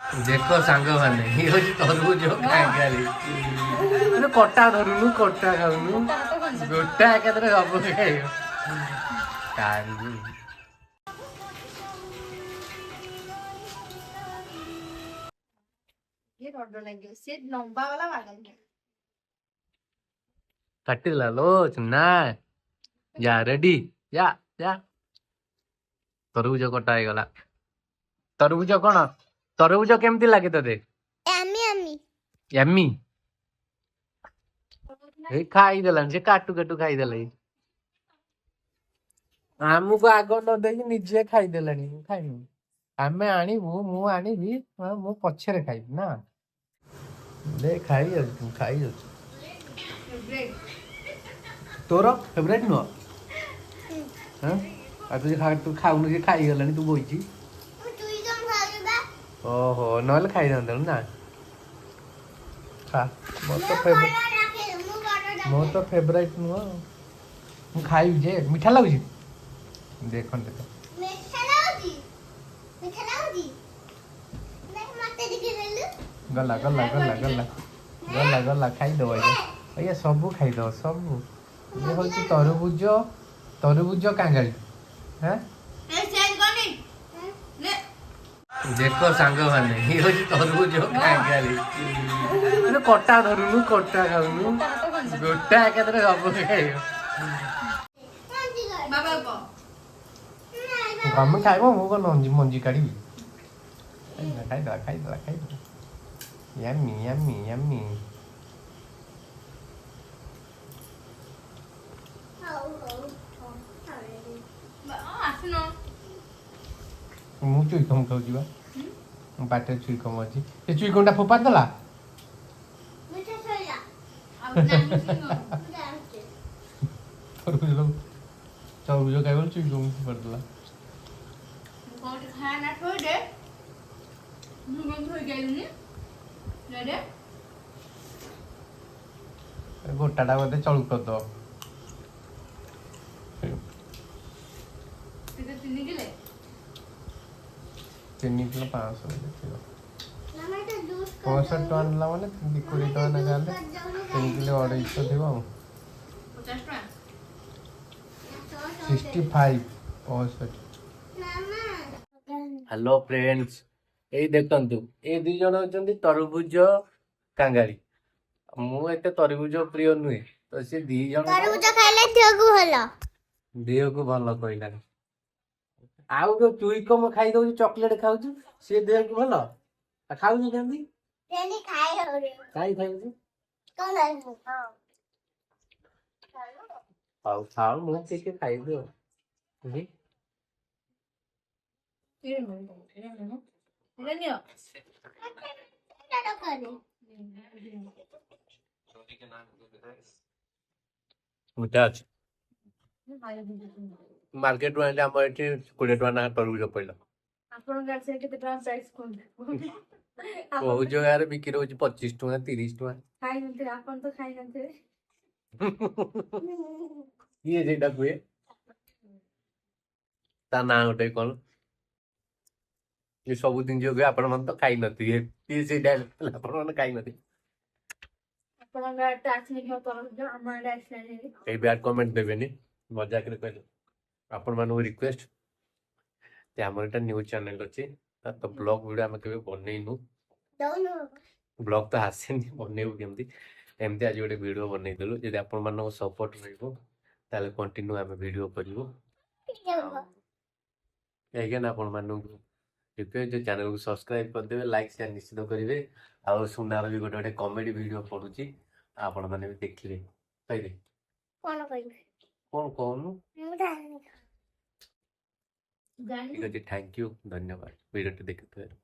ଦେଖ ସାଙ୍ଗମାନେ ଇଏ ହଉଛି ତରଭୁଜ କାଙ୍ଗାଳି କଟା ଧରୁନୁ କଟା ଖାଉନୁ ଗୋଟା ଏକାଥରେ ସବୁ ଖାଇବ କାଙ୍ଗୁରୁ କାଟିଦେଲା ଲୋ ଚୁନା ଯା ରେଡି ଯା ଯା ତରଭୁଜ କଟା ହେଇଗଲା ତରଭୁଜ କଣ ତରଭୁଜ କେମିତି ଲାଗେ ତତେ ୟମ୍ମି ଏଇ ଖାଇଦେଲାଣି ସେ କାଟୁ କାଟୁ ଖାଇଦେଲା ଆମକୁ ଆଗ ନ ଦେଇକି ନିଜେ ଖାଇଦେଲାଣି ଖାଇନୁ ଆମେ ଆଣିବୁ ମୁଁ ଆଣିବି ମୁଁ ପଛରେ ଖାଇବି ନା ଦେ ଖାଇଯାଉଛି ଖାଇଯାଉଛି ତୋର ଫେବରାଇଟ ନୁହଁ ଆଉ ତୁ ଖାଉନୁ ସେ ଖାଇଗଲାଣି ତୁ ବଇଛି ଓହୋ ନହେଲେ ଖାଇଥାନ୍ତାను ନା ଖା ମୋର ତ ଫେବରାଇଟ ନୁହଁ ମୁଁ ଖାଇବି ଯେ ମିଠା ଲାଗୁଛି ଦେଖନ୍ତେ ତ ଗଲା ଗଲା ଗଲା ଗଲା ଗଲା ଗଲା ଖାଇଦବ ଆଜ୍ଞା ସବୁ ଖାଇଦବ ସବୁ ଇଏ ହଉଛି ତରଭୁଜ ତରଭୁଜ କାଙ୍ଗାଳି ହଁ ଦେଖ ସାଙ୍ଗମାନେ ଇଏ ହଉଛି ତରଭୁଜ କାଙ୍ଗାଳି କଟା ଧରୁନୁ କଟା ଖାଉନୁ ଗୋଟା ଏକାଥରେ ସବୁ ଖାଇବ ଆମେ ଖାଇବ ମୁଁ କଣ ମଞ୍ଜି କାଢିବି ଖାଇଦେଲା ଖାଇଦେଲା ଖାଇଦେଲା ୟମ୍ମି ୟମ୍ମି ୟମ୍ମି ମୁଁ ଚୁଇକମ ଖାଉଛି ବା ମୋ ପାଟିରେ ଚୁଇକମ ଅଛି ସେ ଚୁଇକମଟା ଫୋପାଡ଼ି ଦେଲା ତରଭୁଜ ଖାଇବ ଚୁଇକମ ଫୋପାଡ଼ି ଦେଲା ଗୋଟାଟା ବୋଧେ ଚଳୁ କରିଦବ 3 କିଲୋ 500 ଦେଖିବ 65 ଟଙ୍କା ନେଲା ମାନେ 20 ଟଙ୍କା ନେଖା ହେଲେ 3 କିଲୋ 250 ଥିବ ଆଉ 65 ହ୍ୟାଲୋ ଫ୍ରେଣ୍ଡସ୍ ଏଇ ଦେଖନ୍ତୁ ଏଇ 2 ଜଣ ହଉଛନ୍ତି ତରଭୁଜ କାଙ୍ଗାଳି ମୁଁ ଏତେ ତରଭୁଜ ପ୍ରିୟ ନୁହେଁ ତ ସେ 2 ଜଣ ତରଭୁଜ ଖାଇଲେ ଦେହକୁ ଭଲ କହିଲାନି ଆଉ ଯୋଉ ଚୁଇକମ ଖାଇ ଦଉଛି ଚକୋଲେଟ ଖାଉଛୁ ସିଏ ଦେହକୁ ଭଲ ଖାଉଛୁ କେମିତି ଖାଇ ଖାଉଛି ହଉ ଖାଉ ମୁଁ ଟିକେ ଖାଇବି ଆଉ ମିଠା ଅଛି ମାର୍କେଟରୁ ଆଣିଲେ ଆମର ଏଠି 20 ଟଙ୍କା ନା ତରଭୁଜ ପଇଲା ବହୁ ଜାଗାରେ ବିକ୍ରି ହଉଛି 25 ଟଙ୍କା 30 ଟଙ୍କା କିଏ ସେଇଟା କୁହେ ତା ନାଁ ଗୋଟେ କଣ ଏ ସବୁ ଜିନିଷ ବି ଆପଣ ମାନେ ତ ଖାଇନଥିବେ କିଏ ସେଇଟା ଆପଣ ମାନେ ଖାଇନଥିବେ ଏଇ ବ୍ୟାଡ୍ କମେଣ୍ଟ ଦେବେନି ମଜାକରେ କହିଲେ ଆପଣ ମାନଙ୍କୁ ରିକ୍ୱେଷ୍ଟ ଆମର ଏଟା ନ୍ୟୁଜ ଚ୍ୟାନେଲ ଅଛି ତ ବ୍ଲଗ ଭିଡିଓ ଆମେ କେବେ ବନେଇନୁ ବ୍ଲଗ ତ ଆସେନି ବନେଇବୁ କେମିତି ଏମିତି ଆଜି ଗୋଟେ ଭିଡିଓ ବନେଇଦେଲୁ ଯଦି ଆପଣ ମାନଙ୍କ ସପୋର୍ଟ ରହିବ ତାହେଲେ କଣ୍ଟିନ୍ୟୁ ଆମେ ଭିଡିଓ କରିବୁ ଆଜ୍ଞା ଆପଣ ମାନଙ୍କୁ ରିକ୍ୱେଷ୍ଟ ଚ୍ୟାନେଲକୁ ସବସ୍କ୍ରାଇବ କରିଦେବେ ଲାଇକ୍ ସେୟାର ନିଶ୍ଚିତ କରିବେ ଆଉ ସୁନାର ବି ଗୋଟେ ଗୋଟେ କମେଡି ଭିଡିଓ ପଡୁଛି ଆପଣ ମାନେ ବି ଦେଖିବେ କହିବେ କଣ କହୁନୁ ଠିକ ଅଛି ଥ୍ୟାଙ୍କ ୟୁ ଧନ୍ୟବାଦ ଭିଡିଓଟି ଦେଖିଥିବାରୁ